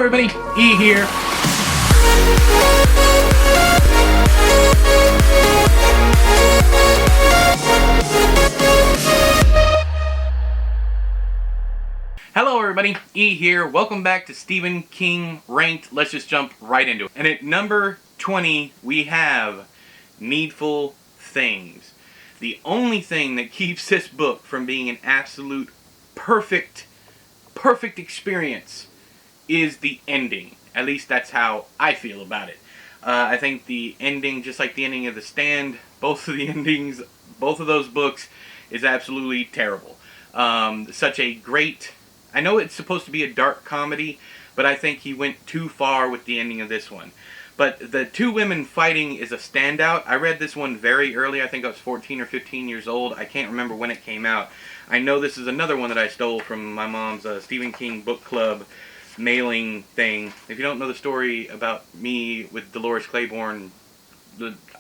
everybody, E here. Hello everybody, E here. Welcome back to Stephen King Ranked. Let's just jump right into it. And at number 20, we have Needful Things. The only thing that keeps this book from being an absolute perfect experience is the ending. At least that's how I feel about it. I think the ending, just like the ending of The Stand, both of the endings, both of those books, is absolutely terrible. Such a great... I know it's supposed to be a dark comedy, but I think he went too far with the ending of this one. But the two women fighting is a standout. I read this one very early. I think I was 14 or 15 years old. I can't remember when it came out. I know this is another one that I stole from my mom's Stephen King book club mailing thing. If you don't know the story about me with Dolores Claiborne,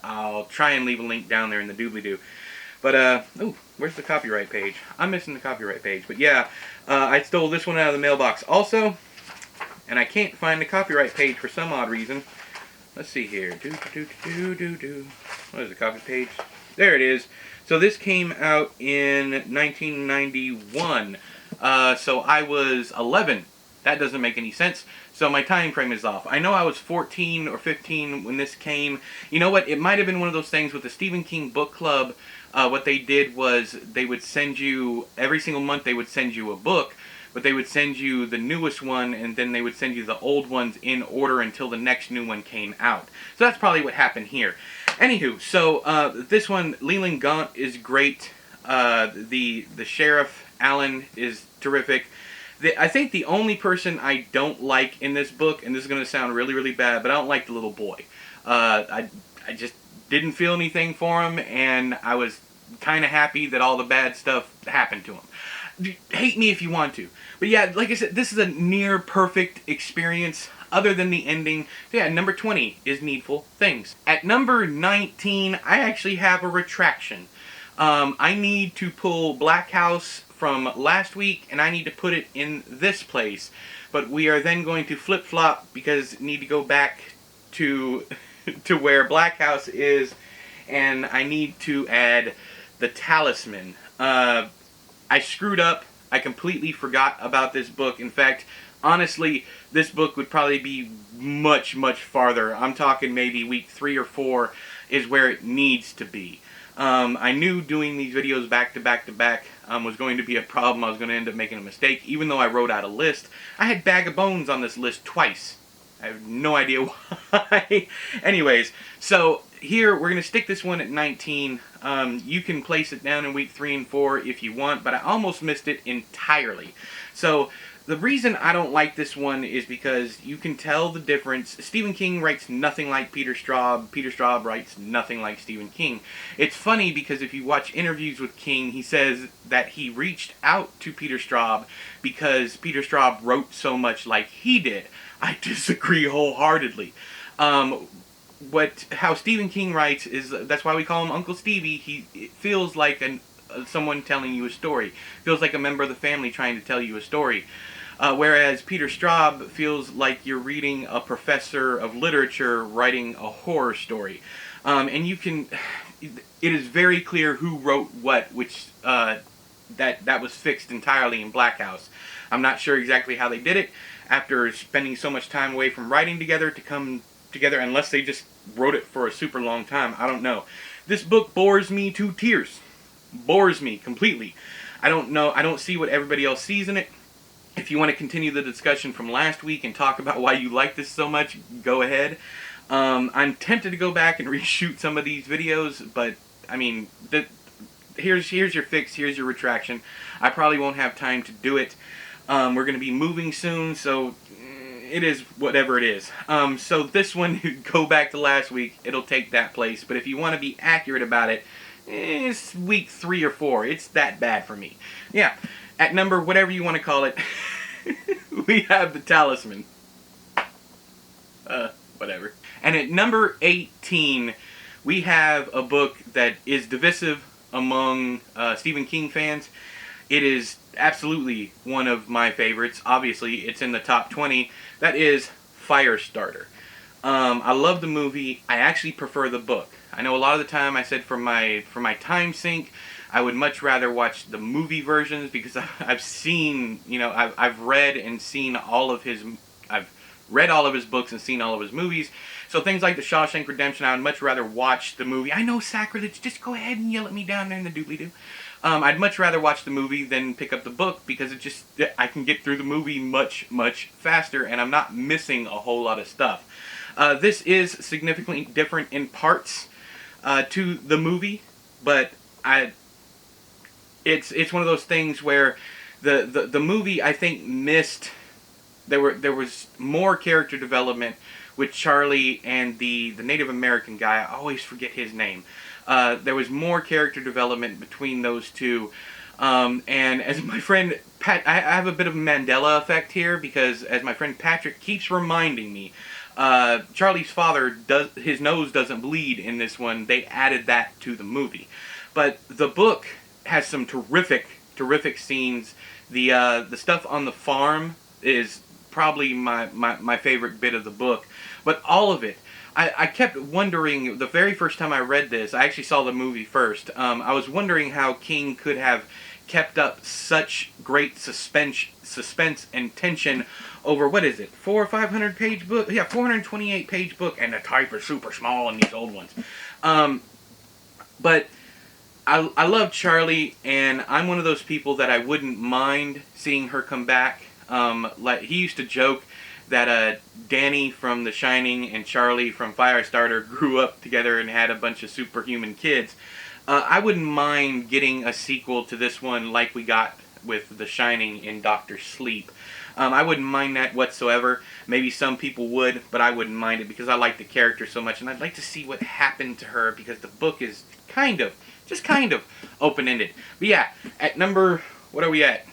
I'll try and leave a link down there in the doobly-doo. But, oh, where's the copyright page? I'm missing the copyright page. But yeah, I stole this one out of the mailbox also. And I can't find the copyright page for some odd reason. Let's see here. What is the copy page? There it is. So this came out in 1991. So I was 11. That doesn't make any sense. So my time frame is off. I know I was 14 or 15 when this came. You know what? It might have been one of those things with the Stephen King book club. What they did was they would send you, every single month they would send you a book, but they would send you the newest one and then they would send you the old ones in order until the next new one came out. So that's probably what happened here. Anywho, so this one, Leland Gaunt is great. The sheriff, Alan, is terrific. I think the only person I don't like in this book, and this is going to sound really, really bad, but I don't like the little boy. I just didn't feel anything for him, and I was kind of happy that all the bad stuff happened to him. Hate me if you want to. But yeah, like I said, this is a near perfect experience other than the ending. So yeah, number 20 is Needful Things. At number 19, I actually have a retraction. I need to pull Black House from last week, and I need to put it in this place. But we are then going to flip-flop because I need to go back to to where Black House is, and I need to add the Talisman. I screwed up. I completely forgot about this book. In fact, honestly, this book would probably be much farther. I'm talking maybe week 3 or 4 is where it needs to be. I knew doing these videos back to back was going to be a problem. I was going to end up making a mistake. Even though I wrote out a list, I had Bag of Bones on this list twice. I have no idea why. Anyways, so here we're going to stick this one at 19. You can place it down in week 3 and 4 if you want, but I almost missed it entirely. So the reason I don't like this one is because you can tell the difference. Stephen King writes nothing like Peter Straub. Peter Straub writes nothing like Stephen King. It's funny because if you watch interviews with King, he says that he reached out to Peter Straub because Peter Straub wrote so much like he did. I disagree wholeheartedly. How Stephen King writes is, that's why we call him Uncle Stevie. It feels like someone telling you a story. It feels like a member of the family trying to tell you a story. Whereas Peter Straub feels like you're reading a professor of literature writing a horror story. And you can... It is very clear who wrote what, which that was fixed entirely in Black House. I'm not sure exactly how they did it after spending so much time away from writing together to come together, unless they just wrote it for a super long time. I don't know. This book bores me to tears. Bores me completely. I don't know. I don't see what everybody else sees in it. If you want to continue the discussion from last week and talk about why you like this so much, go ahead. I'm tempted to go back and reshoot some of these videos, but I mean, here's your fix. Here's your retraction. I probably won't have time to do it. We're going to be moving soon, so it is whatever it is. So this one, go back to last week. It'll take that place. But if you want to be accurate about it, it's week 3 or 4. It's that bad for me. Yeah. At number, whatever you want to call it, we have the Talisman. Whatever. And at number 18, we have a book that is divisive among Stephen King fans. it is absolutely one of my favorites. Obviously, it's in the top 20. That is Firestarter. I love the movie. I actually prefer the book. I know a lot of the time I said for my time sink, I would much rather watch the movie versions because I've seen, I've read and seen all of his, I've read all of his books and seen all of his movies. So things like The Shawshank Redemption, I would much rather watch the movie. I know sacrilege, just go ahead and yell at me down there in the doobly-doo. I'd much rather watch the movie than pick up the book because I can get through the movie much, much faster and I'm not missing a whole lot of stuff. This is significantly different in parts to the movie, but it's one of those things where the movie I think missed. There was more character development with Charlie and the Native American guy. I always forget his name. There was more character development between those two. And as my friend Pat, I have a bit of a Mandela effect here because as my friend Patrick keeps reminding me, Charlie's father his nose doesn't bleed in this one. They added that to the movie, but the book has some terrific scenes. The stuff on the farm is probably my favorite bit of the book, but all of it. I kept wondering, the very first time I read this, I actually saw the movie first, I was wondering how King could have kept up such great suspense and tension over, what is it, 400 or 500 page book? Yeah, 428 page book, and the type is super small in these old ones. But I love Charlie, and I'm one of those people that I wouldn't mind seeing her come back. Like he used to joke that Danny from The Shining and Charlie from Firestarter grew up together and had a bunch of superhuman kids. I wouldn't mind getting a sequel to this one like we got with The Shining in Doctor Sleep. I wouldn't mind that whatsoever. Maybe some people would, but I wouldn't mind it because I like the character so much, and I'd like to see what happened to her because the book is just kind of open-ended. But yeah, at number, what are we at?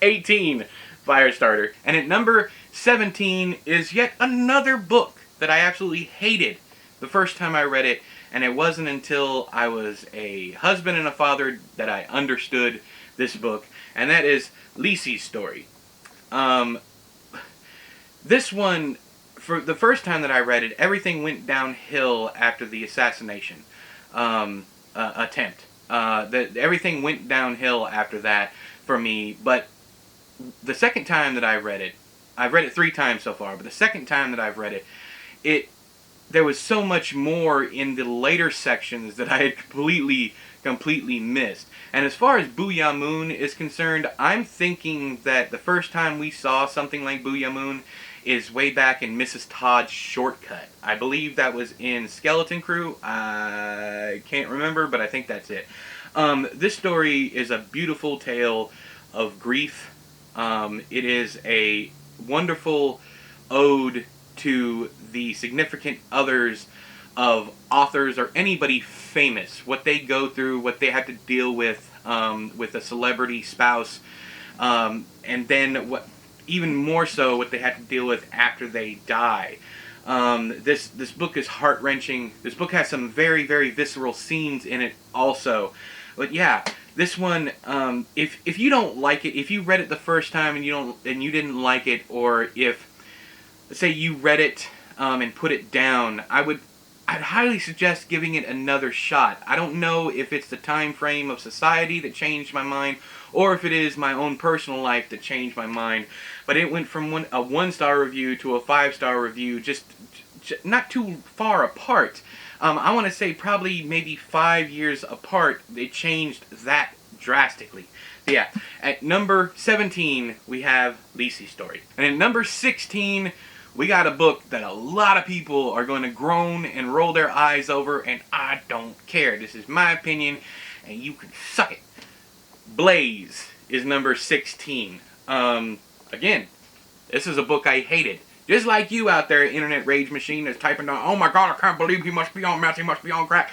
18, Firestarter. And at number 17 is yet another book that I absolutely hated the first time I read it, and it wasn't until I was a husband and a father that I understood this book, and that is Lisey's Story. This one, for the first time that I read it, everything went downhill after the assassination attempt. Everything went downhill after that for me, but the second time that I read it, I've read it 3 times so far, but the second time that I've read it, there was so much more in the later sections that I had completely missed. And as far as Booyah Moon is concerned, I'm thinking that the first time we saw something like Booyah Moon is way back in Mrs. Todd's Shortcut. I believe that was in Skeleton Crew. I can't remember, but I think that's it. This story is a beautiful tale of grief. It is a wonderful ode to the significant others of authors or anybody famous, what they go through, what they have to deal with a celebrity spouse, and then what, even more so, what they have to deal with after they die. This book is heart-wrenching. This book has some very, very visceral scenes in it also. But yeah, this one, if you don't like it, if you read it the first time and you didn't like it, or if, let's say you read it and put it down, I'd highly suggest giving it another shot. I don't know if it's the time frame of society that changed my mind, or if it is my own personal life that changed my mind. But it went from a 1-star review to a 5-star review, just not too far apart. I want to say probably maybe 5 years apart. It changed that drastically. So yeah, at number 17 we have Lisey's Story, and at number 16 we got a book that a lot of people are going to groan and roll their eyes over, and I don't care. This is my opinion, and you can suck it. Blaze is number 16. Again, this is a book I hated. Just like you out there, Internet Rage Machine, that's typing down, oh my god, I can't believe he must be on meth, he must be on crack.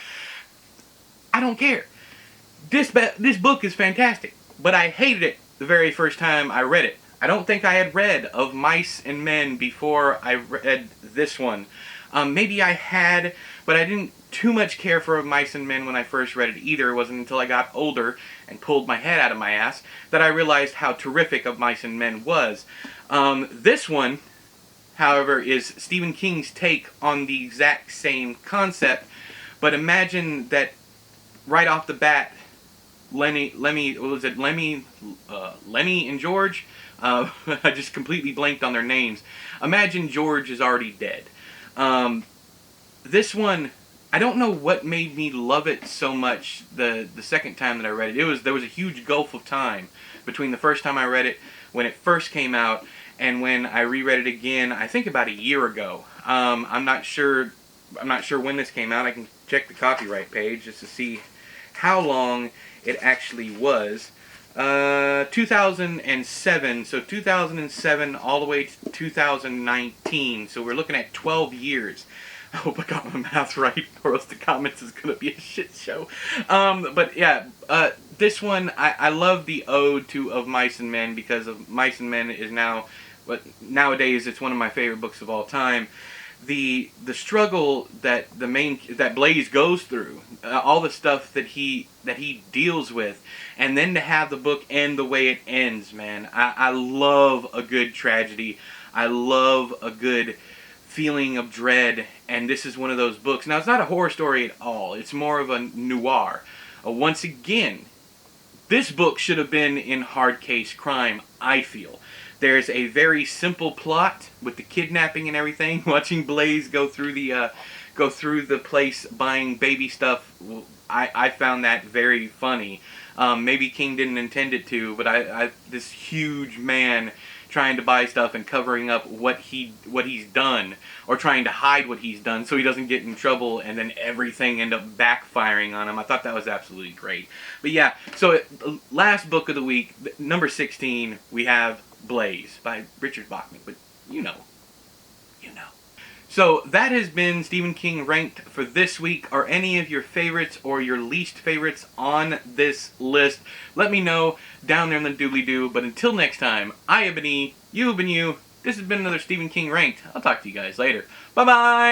I don't care. This book is fantastic, but I hated it the very first time I read it. I don't think I had read Of Mice and Men before I read this one. Maybe I had, but I didn't too much care for Mice and Men when I first read it either. It wasn't until I got older and pulled my head out of my ass that I realized how terrific Of Mice and Men was. This one, however, is Stephen King's take on the exact same concept, but imagine that right off the bat, Lenny and George? I just completely blanked on their names. Imagine George is already dead. This one, I don't know what made me love it so much the second time that I read it. There was a huge gulf of time between the first time I read it, when it first came out, and when I reread it again, I think about a year ago. I'm not sure when this came out. I can check the copyright page just to see how long it actually was. 2007, so 2007 all the way to 2019, so we're looking at 12 years. I hope I got my math right, or else the comments is going to be a shit show. But yeah, this one, I love the ode to Of Mice and Men, because Of Mice and Men is nowadays it's one of my favorite books of all time. The struggle that that Blaze goes through, all the stuff that he deals with, and then to have the book end the way it ends, man. I love a good tragedy. I love a good feeling of dread, and this is one of those books. Now, it's not a horror story at all. It's more of a noir. Once again, this book should have been in hard case crime, I feel. There's a very simple plot with the kidnapping and everything. Watching Blaze go through the place buying baby stuff, I found that very funny. Maybe King didn't intend it to, but this huge man trying to buy stuff and covering up what he's done, or trying to hide what he's done so he doesn't get in trouble, and then everything end up backfiring on him. I thought that was absolutely great. But yeah, so last book of the week, number 16, we have Blaze by Richard Bachman, but you know. So that has been Stephen King Ranked for this week. Are any of your favorites or your least favorites on this list? Let me know down there in the doobly-doo. But until next time, I have been E, you have been you. This has been another Stephen King Ranked. I'll talk to you guys later. Bye-bye!